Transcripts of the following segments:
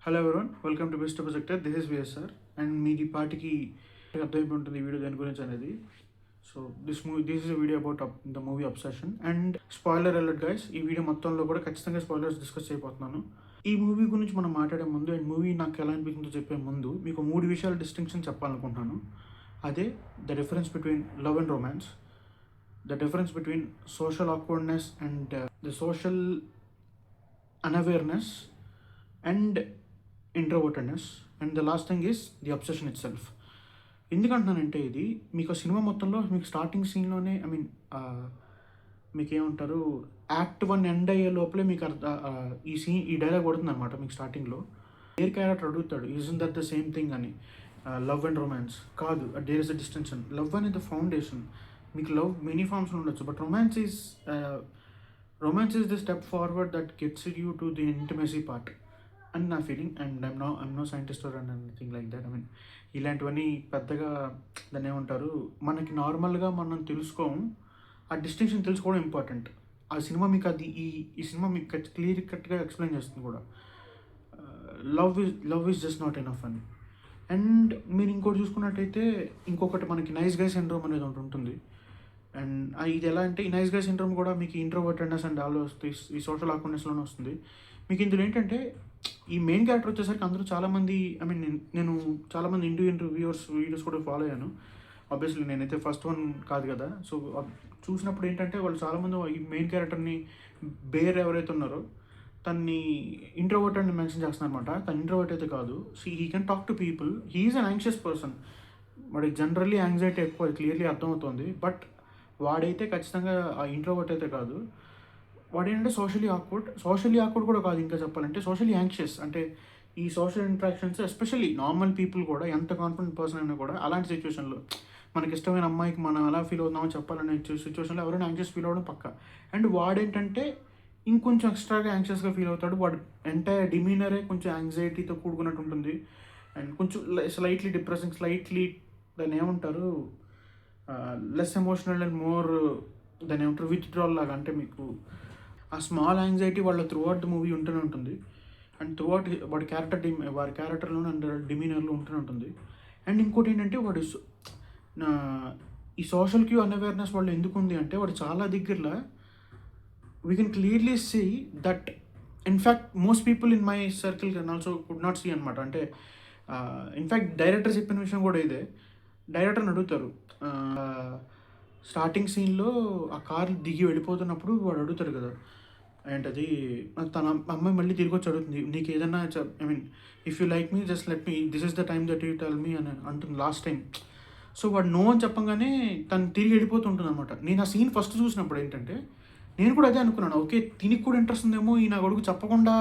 Hello everyone, welcome to best projector. This is VSR and మీకు ఈ పాటికి అర్థమైపోయి ఉంటుంది ఈ వీడియో దేని గురించి అనేది. So this is video about the movie obsession and spoiler alert guys. ఈ వీడియో మొత్తంలో కూడా ఖచ్చితంగా స్పాయిలర్స్ డిస్కస్ చేయబోతున్నాను. ఈ మూవీ గురించి మనం మాట్లాడే ముందు అండ్ మూవీ నాకు ఎలా అనిపించిందో చెప్పే ముందు మీకు 3 విషయాలు డిస్టింక్షన్ చెప్పాలనుకుంటున్నాను. అదే the difference between love and romance, the difference between social awkwardness and the social unawareness and introvertedness, and the last thing is the obsession itself. ఎందుకంటున్నానంటే ఇది మీకు సినిమా మొత్తంలో మీకు స్టార్టింగ్ సీన్లోనే మీకు ఏమంటారు, యాక్ట్ 1 ఎండ్ అయ్యే లోపలే మీకు ఈ డైలాగ్ పడుతుంది అనమాట. మీకు స్టార్టింగ్లో వేరే క్యారెక్టర్ అడుగుతాడు, in that the same thing అని. లవ్ అండ్ రొమాన్స్ కాదు, there is a distinction. Love అనేది ద ఫౌండేషన్. మీకు లవ్ మెనీ ఫార్మ్స్లో ఉండొచ్చు, but romance is the step forward that gets you to the intimacy part అని నా feeling. And I'm no scientist or anything like that. ఇలాంటివన్నీ పెద్దగా దాన్ని ఏమంటారు, మనకి నార్మల్గా మనం తెలుసుకోము. ఆ డిస్టింక్షన్ తెలుసుకోవడం ఇంపార్టెంట్. ఆ సినిమా మీకు అది ఈ సినిమా మీకు క్లియర్ కట్గా ఎక్స్ప్లెయిన్ చేస్తుంది కూడా. Love is just not enough అని. అండ్ మీరు ఇంకోటి చూసుకున్నట్టయితే ఇంకొకటి మనకి నైస్ గై సిండ్రోమ్ అనేది ఒకటి ఉంటుంది. అండ్ ఇది ఎలా అంటే, ఈ నైస్ గై సిండ్రోమ్ కూడా మీకు ఇంట్రోవర్టెడ్నెస్ అండ్ ఆల్ వస్తుంది, ఈ సోషల్ ఆక్వర్డ్నెస్లోనే వస్తుంది. మీకు ఇందులో ఏంటంటే ఈ మెయిన్ క్యారెక్టర్ వచ్చేసరికి అందరూ చాలామంది నేను చాలామంది ఇండియన్ వీడియోస్ కూడా ఫాలో అయ్యాను. ఆబ్వియస్లీ నేనైతే ఫస్ట్ వన్ కాదు కదా. సో చూసినప్పుడు ఏంటంటే వాళ్ళు చాలామంది ఈ మెయిన్ క్యారెక్టర్ని బేర్ ఎవరైతే ఉన్నారో తన్ని ఇంట్రోవర్ట్ అని మెన్షన్ చేస్తున్నారు అనమాట. తను ఇంట్రోవర్ట్ అయితే కాదు. He can talk to people. He is an anxious person. వాడికి జనరల్లీ యాంగ్జైటీ ఎక్కువ, క్లియర్లీ అర్థమవుతుంది. బట్ వాడైతే ఖచ్చితంగా ఆ ఇంట్రోవర్ట్ అయితే కాదు. వాడు ఏంటంటే సోషలీ ఆక్వర్డ్ కూడా కాదు, ఇంకా చెప్పాలంటే సోషలీ యాంగ్షియస్. అంటే ఈ social interactions especially normal people కూడా, ఎంత కాన్ఫిడెంట్ పర్సన్ అయినా కూడా అలాంటి సిచ్యువేషన్లో మనకి ఇష్టమైన అమ్మాయికి మనం ఎలా ఫీల్ అవుతున్నామో చెప్పాలనే సిచ్యువేషన్లో ఎవరైనా యాంగ్షియస్ ఫీల్ అవ్వడం పక్క. అండ్ వాడేంటంటే ఇంకొంచెం ఎక్స్ట్రాగా యాంగ్షియస్గా ఫీల్ అవుతాడు. వాడు ఎంటైర్ డిమీనరే కొంచెం యాంగ్జైటీతో కూడుకున్నట్టు ఉంటుంది. అండ్ కొంచెం స్లైట్లీ డిప్రెసింగ్, స్లైట్లీ దాన్ని ఏమంటారు, లెస్ ఎమోషనల్ అండ్ మోర్ దాన్ని ఏమంటారు, విత్డ్రాల్ లాగా. అంటే మీకు ఆ స్మాల్ యాంగ్జైటీ వాళ్ళ త్రూ అవుట్ ద మూవీ ఉంటూనే ఉంటుంది. అండ్ త్రూ అవుట్ వాడి క్యారెక్టర్లోనే అండ్ డిమీనర్లో ఉంటూనే ఉంటుంది. అండ్ ఇంకోటి ఏంటంటే వాడు ఈ సోషల్ క్యూ అన్అవేర్నెస్ వాళ్ళు ఎందుకు ఉంది అంటే, వాడు చాలా దగ్గరలో we can clearly see that in fact most people in my circle can also could not see అనమాట. అంటే ఇన్ఫ్యాక్ట్ డైరెక్టర్ చెప్పిన విషయం కూడా ఇదే. డైరెక్టర్ని అడుగుతారు స్టార్టింగ్ సీన్లో ఆ కార్ దిగి వెళ్ళిపోతున్నప్పుడు వాడు అడుగుతాడు కదా, ఏంటది, తన అమ్మాయి మళ్ళీ తిరిగి వచ్చి అడుగుతుంది, నీకు ఏదైనా if you like me just let me, this is the time that you tell me అని అంటుంది లాస్ట్ టైం. సో వాడు నో అని చెప్పగానే తను తిరిగి వెళ్ళిపోతుంటుంది అనమాట. నేను ఆ సీన్ ఫస్ట్ చూసినప్పుడు ఏంటంటే నేను కూడా అదే అనుకున్నాను, ఓకే తినికి కూడా ఇంట్రెస్ట్ ఉందేమో, ఈ నా కొడుకు చెప్పకుండా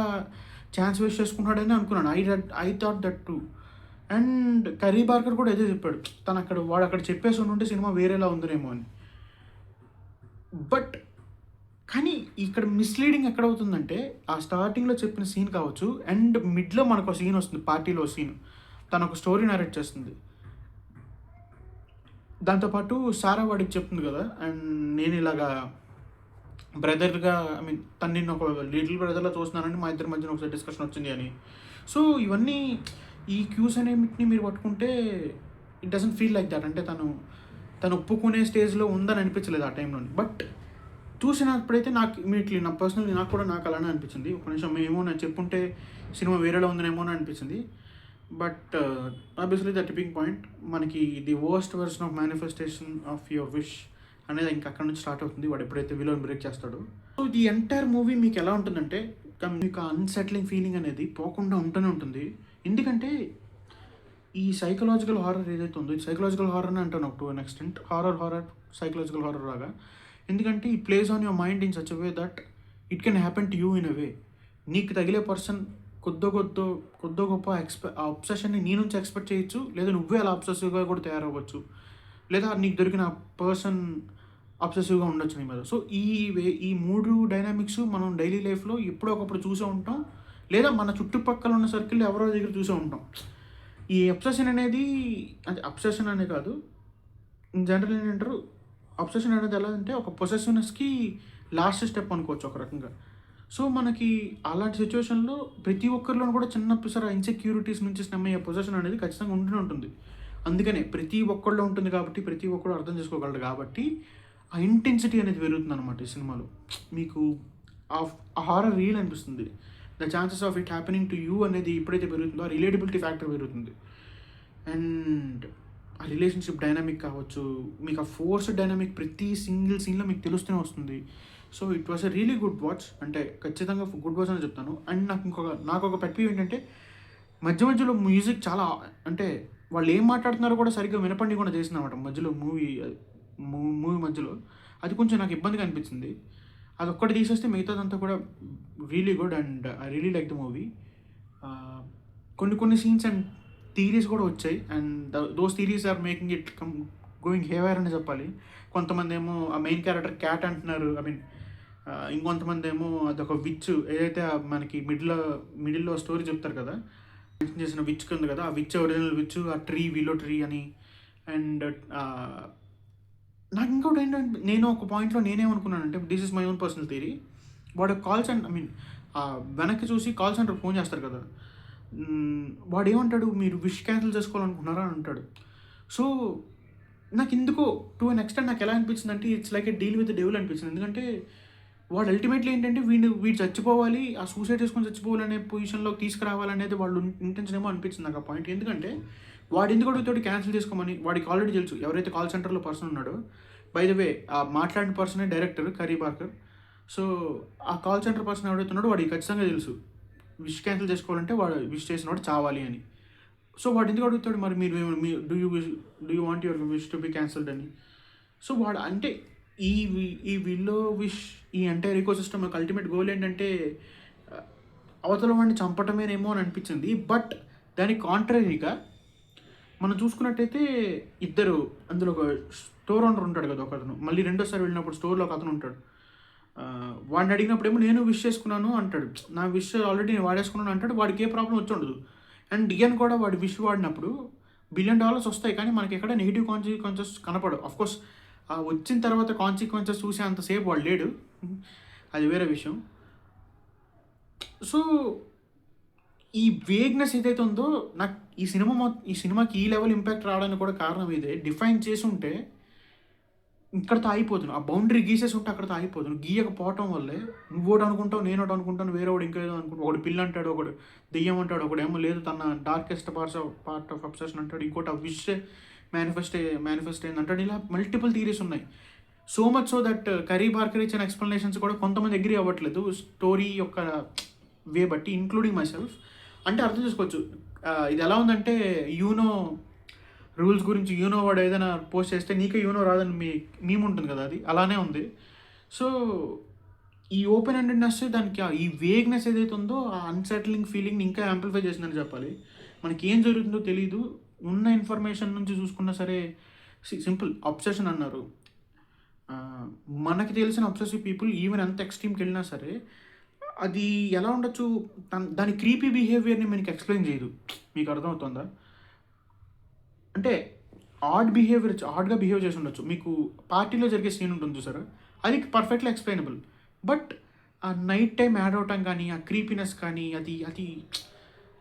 ఛాన్స్ వేస్ట్ చేసుకుంటాడని అనుకున్నాను. I thought that to. And curry Barker కూడా అదే చెప్పాడు, వాడు అక్కడ చెప్పేసి ఉంటే సినిమా వేరేలా ఉందనేమో అని. బట్ కానీ ఇక్కడ మిస్లీడింగ్ ఎక్కడవుతుందంటే, ఆ స్టార్టింగ్లో చెప్పిన సీన్ కావచ్చు, అండ్ మిడ్లో మనకు ఒక సీన్ వస్తుంది, పార్టీలో సీన్. తను ఒక స్టోరీ నరేట్ చేస్తుంది. దాంతోపాటు సారా వాడికి చెప్తుంది కదా, అండ్ నేను ఇలాగా బ్రదర్గా తను నిన్ను ఒక లిటిల్ బ్రదర్లో చూస్తున్నానని మా ఇద్దరి మధ్యన ఒకసారి డిస్కషన్ వచ్చింది అని. సో ఇవన్నీ ఈ క్యూస్ అనేటిని మీరు పట్టుకుంటే it doesn't feel like that. అంటే తను ఒప్పుకునే స్టేజ్లో ఉందని అనిపించలేదు ఆ టైంలో. బట్ చూసినప్పుడైతే నాకు ఇమీడియట్లీ నాకు అలానే అనిపించింది. ఒక నిమిషం ఏమో నేను చెప్పుంటే సినిమా వేరేలా ఉందనేమో అని అనిపించింది. But obviously the tipping point మనకి the worst version of manifestation of your wish అనేది ఇంకా అక్కడ నుంచి స్టార్ట్ అవుతుంది, వాడు ఎప్పుడైతే విలోని బ్రేక్ చేస్తాడో. సో ది ఎంటైర్ మూవీ మీకు ఎలా ఉంటుందంటే, మీకు అన్సెటిలింగ్ ఫీలింగ్ అనేది పోకుండా ఉంటూనే ఉంటుంది. ఎందుకంటే ఈ సైకలాజికల్ హారర్ ఏదైతే ఉందో, ఈ సైకలాజికల్ హారర్ అని అంటాను to an extent. Horror psychological horror లాగా. ఎందుకంటే ఈ plays on your mind in such a way that it can happen to you in a way. నీకు తగిలే పర్సన్ కొద్దో గొప్ప ఆ అబ్సెషన్ని నీ నుంచి ఎక్స్పెక్ట్ చేయొచ్చు, లేదా నువ్వే అలా అబ్సెసివ్గా కూడా తయారవ్వచ్చు, లేదా నీకు దొరికిన పర్సన్ అబ్సెసివ్గా ఉండొచ్చు నీ మీద. సో ఈ 3 డైనామిక్స్ మనం డైలీ లైఫ్లో ఎప్పుడో ఒకప్పుడు చూసే ఉంటాం, లేదా మన చుట్టుపక్కల ఉన్న సర్కిల్ ఎవరో దగ్గర చూసే ఉంటాం. ఈ అబ్సెషన్ అనేది, అంటే అబ్సెషన్ అనే కాదు, జనరల్ ఏంటంటారు, అబ్సెషన్ అనేది ఎలా అంటే ఒక పొసెసివ్నెస్కి లాస్ట్ స్టెప్ అనుకోవచ్చు ఒక రకంగా. సో మనకి అలాంటి సిచ్యువేషన్‌లో ప్రతి ఒక్కరిలోను కూడా చిన్న పిసర ఇన్‌సెక్యూరిటీస్ నుంచి స్టెమ్ అయ్యే పొజిషన్ అనేది ఖచ్చితంగా ఉంటూనే ఉంటుంది. అందుకనే ప్రతి ఒక్కళ్ళలో ఉంటుంది కాబట్టి, ప్రతి ఒక్కడు అర్థం చేసుకోగలడు కాబట్టి, ఆ ఇంటెన్సిటీ అనేది పెరుగుతుందనమాట ఈ సినిమాలో. మీకు ఆ హారర్ రియల్ అనిపిస్తుంది. The chances of it happening to you అనేది ఎప్పుడైతే పెరుగుతుందో, ఆ రిలేటబిలిటీ ఫ్యాక్టర్ పెరుగుతుంది. అండ్ ఆ రిలేషన్‌షిప్ డైనామిక్ కావచ్చు, మీకు ఆ ఫోర్స్ డైనామిక్ ప్రతి సింగిల్ సీన్‌లో మీకు తెలుస్తూనే వస్తుంది. So, it was a really good watch. అంటే ఖచ్చితంగా గుడ్ వాచ్ అనే చెప్తాను. అండ్ నాకొక పెట్ పీవ్ ఏంటంటే, మధ్య మధ్యలో మ్యూజిక్ చాలా అంటే వాళ్ళు ఏం మాట్లాడుతున్నారో కూడా సరిగ్గా వినపడనీయకుండా చేసిందనమాట మధ్యలో మూవీ మధ్యలో. అది కొంచెం నాకు ఇబ్బందిగా అనిపించింది. అదొక్కటి తీసేస్తే మిగతాదంతా కూడా really good and I really like the movie. కొన్ని కొన్ని సీన్స్ అండ్ థియరీస్ కూడా వచ్చాయి. And those theories are making it going haywire అని చెప్పాలి. కొంతమందేమో ఆ మెయిన్ క్యారెక్టర్ క్యాట్ అంటున్నారు. ఐ మీన్ ఇంకొంతమంది ఏమో అదొక విచ్ ఏదైతే మనకి మిడిల్‌లో స్టోరీ చెప్తారు కదా! మెన్షన్ చేసిన విచ్ ఉంది కదా! ఆ విచ్ ఒరిజినల్ విచ్, ఆ ట్రీ విలో ట్రీ అని. అండ్ నాకు ఇంకోటి ఏంటంటే నేను ఒక పాయింట్‌లో నేనేమనుకున్నానంటే this is my own personal theory. వాడు కాల్ సెంటర్ ఐ మీన్ వెనక్కి చూసి కాల్ సెంటర్‌కి ఫోన్ చేస్తారు కదా! వాడేమంటాడు, "మీరు విష్ క్యాన్సిల్ చేసుకోవాలనుకుంటున్నారా?" అని అంటాడు. సో, నాకెందుకో టు ఎన్ ఎక్స్‌టెంట్ నాకెలా అనిపించిందంటే it's like a deal with the devil అనిపించింది. ఎందుకంటే వాడు అల్టిమేట్‌లీ ఏంటంటే వీడు చచ్చిపోవాలి, ఆ సూసైడ్ చేసుకొని చచ్చిపోవాలనే పొజిషన్‌లోకి తీసుకురావాలనేది వాళ్ళు ఇంటెన్షన్ ఏమో అనిపించింది నాకు ఆ పాయింట్. ఎందుకంటే వాడెందుకు అడుగుతాడు క్యాన్సిల్ చేసుకోమని? వాడికి ఆల్రెడీ తెలుసు ఎవరైతే కాల్ సెంటర్‌లో పర్సన్ ఉన్నాడో. బై ద వే ఆ మాట్లాడిన పర్సనే డైరెక్టర్ కరీ పార్కర్. సో, ఆ కాల్ సెంటర్ పర్సన్ ఎవరైతే ఉన్నాడో వాడికి ఖచ్చితంగా తెలుసు. విష్ క్యాన్సిల్ చేసుకోవాలంటే వాడు విష్ చేసినవాడు చావాలి అని. సో, వాడెందుకు అడుగుతాడు మరి మీరు మీ do you want your wish to be cancelled అని? సో, వాడు అంటే ఈ విల్లో విష్ ఈ ఎంటైర్ ఎకోసిస్టమ్ యొక్క అల్టిమేట్ గోల్ ఏంటంటే ఆహ్, అవతల వాడిని చంపటమేనేమో అని అనిపించింది. బట్ దానికి కాంట్రరీగా మనం చూసుకున్నట్టయితే ఇద్దరు అందులో ఒక స్టోర్ ఓనర్ ఉంటాడు కదా ఒకతను. మళ్ళీ రెండోసారి వెళ్ళినప్పుడు స్టోర్‌లో ఒకతను ఉంటాడు. వాడిని అడిగినప్పుడేమో నేను విష్ చేసుకున్నాను అంటాడు. నా విష్ ఆల్రెడీ నేను వాడేసుకున్నాను అంటాడు. వాడికి ఏ ప్రాబ్లమ్ వచ్చుండదు. అండ్ డియన్ కూడా వాడి విష్ వాడినప్పుడు $1 బిలియన్ వస్తాయి. కానీ మనకి ఎక్కడ నెగెటివ్ కాన్సిక్వెన్సెస్ కనపడవు. ఆఫ్‌కోర్స్ వచ్చిన తర్వాత కాన్సిక్వెన్సెస్ చూసే అంతసేపు వాడు లేడు. అది వేరే విషయం. సో, ఈ వేగ్‌నెస్ ఏదైతే ఉందో నాకు ఈ సినిమాకి ఈ లెవెల్ ఇంపాక్ట్ రావడానికి కూడా కారణం ఇదే. డిఫైన్ చేసుంటే ఇక్కడితో ఆగిపోదును. ఆ బౌండరీ గీసేసుంటే అక్కడితో ఆగిపోదును. గీయకపోవటం వల్లే నువ్వోటి అనుకుంటావు, నేనోటి అనుకుంటాను, వేరేవాడు ఇంకేదో అనుకుంటాడు. ఒకడు పిల్లి అంటాడు, ఒకడు దెయ్యం అంటాడు, ఒకడేమో లేదు తన డార్కెస్ట్ పార్ట్ ఆఫ్ అబ్సెషన్ అంటాడు. ఇంకోటి ఆ విష్ మేనిఫెస్ట్ అయిందంటాడు. ఇలా మల్టిపుల్ థియరీస్ ఉన్నాయి. So much so that Carrie Parker ఇచ్చిన ఎక్స్‌ప్లనేషన్స్ కూడా కొంతమంది అగ్రీ అవ్వట్లేదు. స్టోరీ యొక్క వే బట్టి ఇంక్లూడింగ్ మై సెల్ఫ్. అంటే అర్థం చేసుకోవచ్చు. ఇది ఎలా ఉందంటే యూనో రూల్స్ గురించి వాడు ఏదైనా పోస్ట్ చేస్తే నీకే రాదని మీమ్ ఉంటుంది కదా! అది అలానే ఉంది. సో, ఈ ఓపెన్ ఎండెడ్‌నెస్ దానికి ఈ వేగ్‌నెస్ ఏదైతే ఉందో ఆ అన్‌సెటిలింగ్ ఫీలింగ్‌ని ఇంకా యాంప్లిఫై చేసిందని చెప్పాలి. మనకేం జరుగుతుందో తెలీదు. ఉన్న ఇన్ఫర్మేషన్ నుంచి చూసుకున్నా సరే సింపుల్ అబ్సెషన్ అన్నారు. మనకి తెలిసిన అబ్సెసివ్ పీపుల్ ఈవెన్ ఎంత ఎక్స్‌ట్రీమ్‌కెళ్ళినా సరే అది ఎలా ఉండొచ్చు దాని క్రీపీ బిహేవియర్‌ని మనకి ఎక్స్‌ప్లెయిన్ చేయదు. మీకు అర్థమవుతుందా? అంటే ఆడ్‌గా బిహేవ్ చేసి ఉండొచ్చు. మీకు పార్టీలో జరిగే సీన్ ఉంటుంది చూసారా? అది పర్ఫెక్ట్‌లీ ఎక్స్‌ప్లెయినబుల్. బట్ ఆ నైట్ టైమ్ యాడ్ అవ్వటం కానీ, ఆ క్రీపీనెస్ కానీ అది అది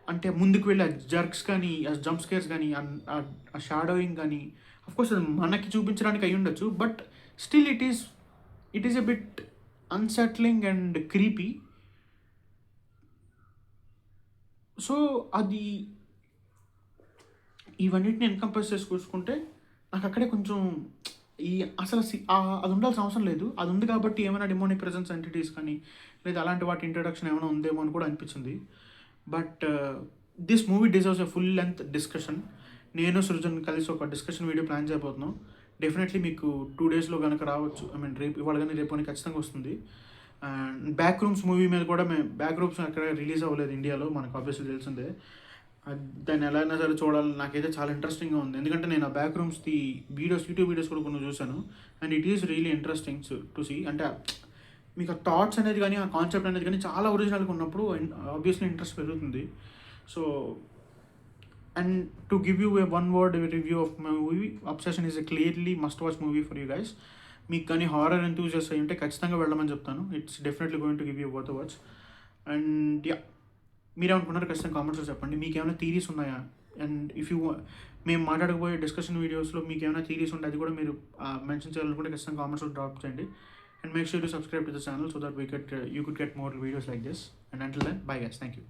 అంటే ముందుకు వెళ్ళే ఆ జర్క్స్ కానీ, ఆ జంప్ స్కేర్స్ కానీ, ఆ షాడోయింగ్ కానీ ఆఫ్‌కోర్స్ అది మనకి చూపించడానికి అయ్యుండొచ్చు. But still it is a bit unsettling and creepy. So, అది ఇవన్నిటిని ఎన్‌కంపాస్ చేసి చూసుకుంటే నాకక్కడే కొంచెం ఈ అసలు అది ఉండాల్సిన అవసరం లేదు. అది ఉంది కాబట్టి ఏమైనా డెమోనిక్ ప్రెజెన్స్ ఎంటిటీస్ కానీ, లేదా అలాంటి వాటి ఇంట్రడక్షన్ ఏమైనా ఉందేమో అని కూడా అనిపించింది. But this movie deserves a full length discussion. నేను సృజన్ కలిసి ఒక డిస్కషన్ వీడియో ప్లాన్ చేయబోతున్నాం. డెఫినెట్లీ మీకు 2 డేస్‌లో గనక రావచ్చు. ఐ మీన్ ఇవాళ గాని రేపు గాని ఖచ్చితంగా వస్తుంది. అండ్ 'బ్యాక్ రూమ్స్' మూవీ మీద కూడా 'బ్యాక్ రూమ్స్' అక్కడ రిలీజ్ అవ్వలేదు ఇండియాలో. మనకు ఆబ్వియస్లీ తెలిసిందే. దాన్ని ఎలా అయినా సరే చూడాలని నాకైతే చాలా ఇంట్రెస్టింగ్‌గా ఉంది. ఎందుకంటే నేను ఆ 'బ్యాక్ రూమ్స్‌ది' యూట్యూబ్ వీడియోస్ కూడా కొన్ని చూసాను. And it is really interesting to see. అంటే మీకు ఆ థాట్స్ అనేది కానీ, ఆ కాన్సెప్ట్ అనేది కానీ చాలా ఒరిజినల్‌గా ఉన్నప్పుడు ఆబ్వియస్లీ ఇంట్రెస్ట్ పెరుగుతుంది. So, and to give you a one word review of my movie, 'obsession' is a clearly must watch movie for you guys. మీకు కానీ హారర్ ఎంతూజియస్ అయి ఉంటే ఖచ్చితంగా వెళ్ళమని చెప్తాను. It's definitely going to give you worth watch. And yeah, మీరేమనుకున్నారు ఖచ్చితంగా కామెంట్స్లో చెప్పండి. మీకు ఏమైనా థీరీస్ ఉన్నాయా? అండ్ ఇఫ్ యూ మేము మాట్లాడకపోయే డిస్కషన్ వీడియోస్లో మీకు ఏమైనా థీరీస్ ఉంటే అది కూడా మీరు మెన్షన్ చేయాలనుకుంటే ఖచ్చితంగా కామెంట్స్లో డ్రాప్ చేయండి. And make sure to subscribe to the channel so that you could get more videos like this. And until then, bye guys, thank you.